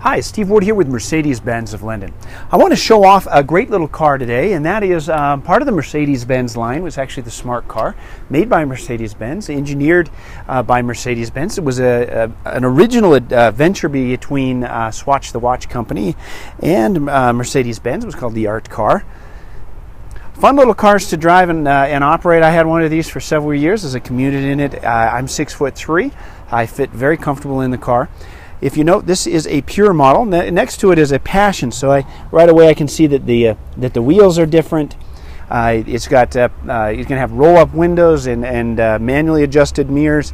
Hi, Steve Ward here with Mercedes-Benz of Lindon. I want to show off a great little car today, and that is part of the Mercedes-Benz line. It was actually the Smart car, made by Mercedes-Benz, engineered by Mercedes-Benz. It was an original venture between Swatch the Watch Company and Mercedes-Benz. It was called the Art Car. Fun little cars to drive and operate. I had one of these for several years as I commuted in it. I'm 6'3". I fit very comfortable in the car. If you note, this is a pure model. Next to it is a Passion, so right away I can see that the wheels are different. It's got you can have roll-up windows and manually adjusted mirrors.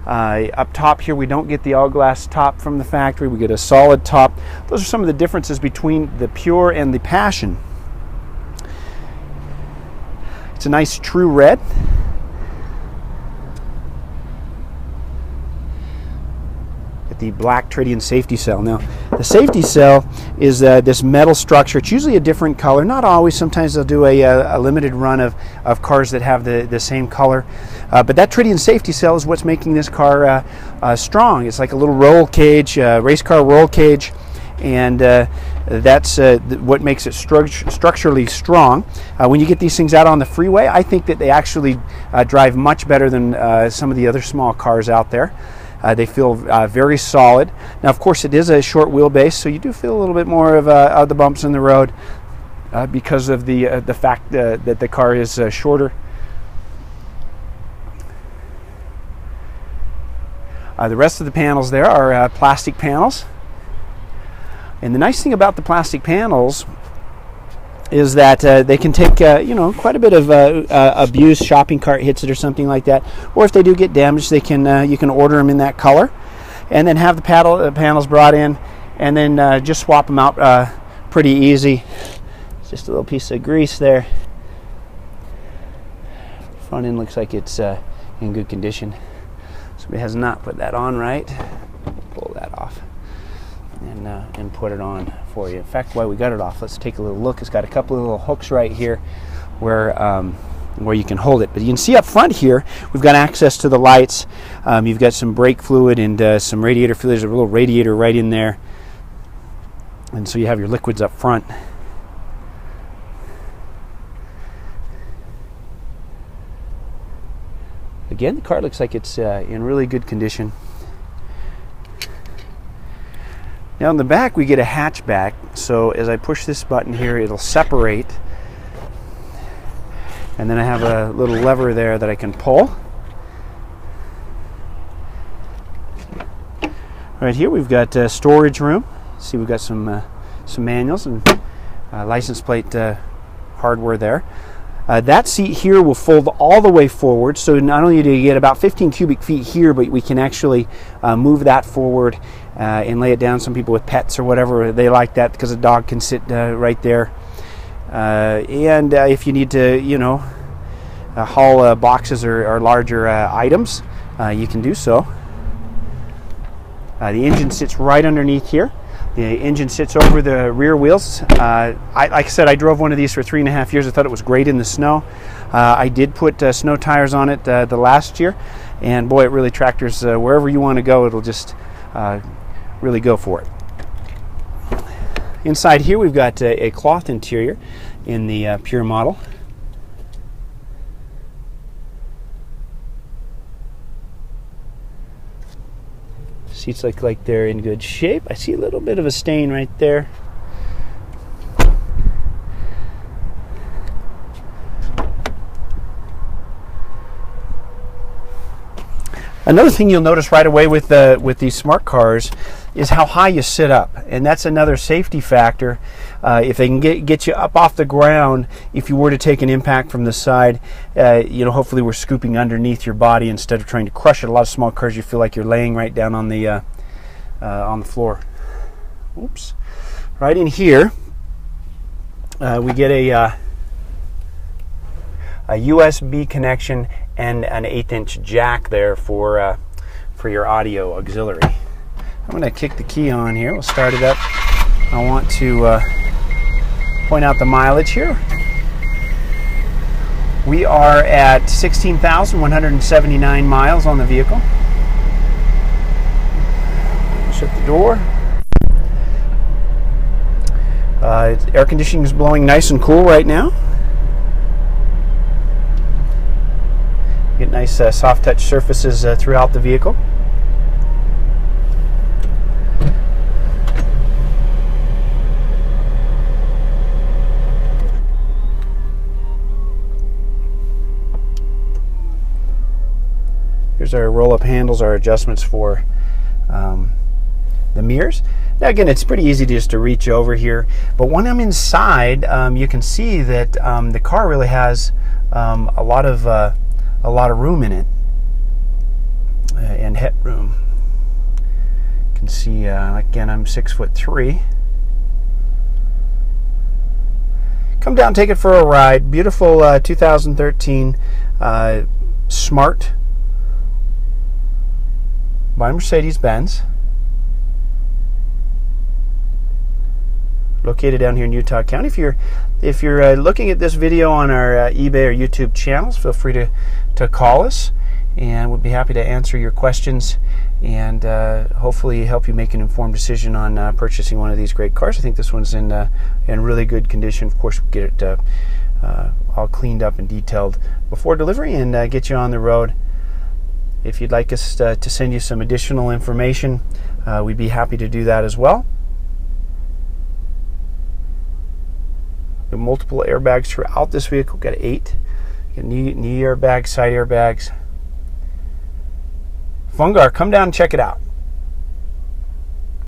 Up top here, we don't get the all-glass top from the factory. We get a solid top. Those are some of the differences between the Pure and the Passion. It's a nice true red. The black tritium safety cell. Now, the safety cell is this metal structure. It's usually a different color, not always. Sometimes they'll do a limited run of cars that have the same color. But that tritium safety cell is what's making this car strong. It's like a little roll cage, race car roll cage, and that's what makes it structurally strong. When you get these things out on the freeway, I think that they actually drive much better than some of the other small cars out there. They feel very solid. Now, of course, it is a short wheelbase, so you do feel a little bit more of the bumps in the road because of the fact that the car is shorter. The rest of the panels there are plastic panels. And the nice thing about the plastic panels is that they can take quite a bit of abuse. Shopping cart hits it or something like that, or if they do get damaged, they can you can order them in that color, and then have the panels brought in, and then just swap them out pretty easy. It's just a little piece of grease there. Front end looks like it's in good condition. Somebody has not put that on right. Pull that off and put it on for you. In fact, while we got it off, let's take a little look. It's got a couple of little hooks right here where you can hold it. But you can see up front here, we've got access to the lights. You've got some brake fluid and some radiator fluid. There's a little radiator right in there. And so you have your liquids up front. Again, the car looks like it's in really good condition. Now in the back we get a hatchback, so as I push this button here, it'll separate, and then I have a little lever there that I can pull. Right here we've got storage room. See, we've got some manuals and license plate hardware there. That seat here will fold all the way forward, so not only do you get about 15 cubic feet here, but we can actually move that forward and lay it down. Some people with pets or whatever, they like that because a dog can sit right there. And if you need to, haul boxes or larger items, you can do so. The engine sits right underneath here. The engine sits over the rear wheels. Like I said, I drove one of these for 3.5 years. I thought it was great in the snow. I did put snow tires on it the last year, and boy, it really tractors wherever you want to go. It'll just really go for it. Inside here, we've got a cloth interior in the Pure model. Seats look like they're in good shape. I see a little bit of a stain right there. Another thing you'll notice right away with these smart cars is how high you sit up, and that's another safety factor. If they can get you up off the ground, if you were to take an impact from the side, hopefully we're scooping underneath your body instead of trying to crush it. A lot of small cars, you feel like you're laying right down on the floor. Oops! Right in here, we get a USB connection and an 1/8" jack there for your audio auxiliary. I'm going to kick the key on here. We'll start it up. I want to point out the mileage here. We are at 16,179 miles on the vehicle. Shut the door. Air conditioning is blowing nice and cool right now. Get nice soft touch surfaces throughout the vehicle. Here's our roll-up handles, our adjustments for the mirrors. Now again, it's pretty easy just to reach over here, but when I'm inside, you can see that the car really has a lot of room in it, and headroom. You can see again, I'm 6'3". Come down, take it for a ride. Beautiful 2013 Smart by Mercedes-Benz, located down here in Utah County. If you're looking at this video on our eBay or YouTube channels, feel free to call us, and we'll be happy to answer your questions and hopefully help you make an informed decision on purchasing one of these great cars. I think this one's in really good condition. Of course, we'll get it all cleaned up and detailed before delivery and get you on the road. If you'd like us to send you some additional information, we'd be happy to do that as well. Got multiple airbags throughout this vehicle. Got 8. Got knee airbags, side airbags. Fun car. Come down and check it out.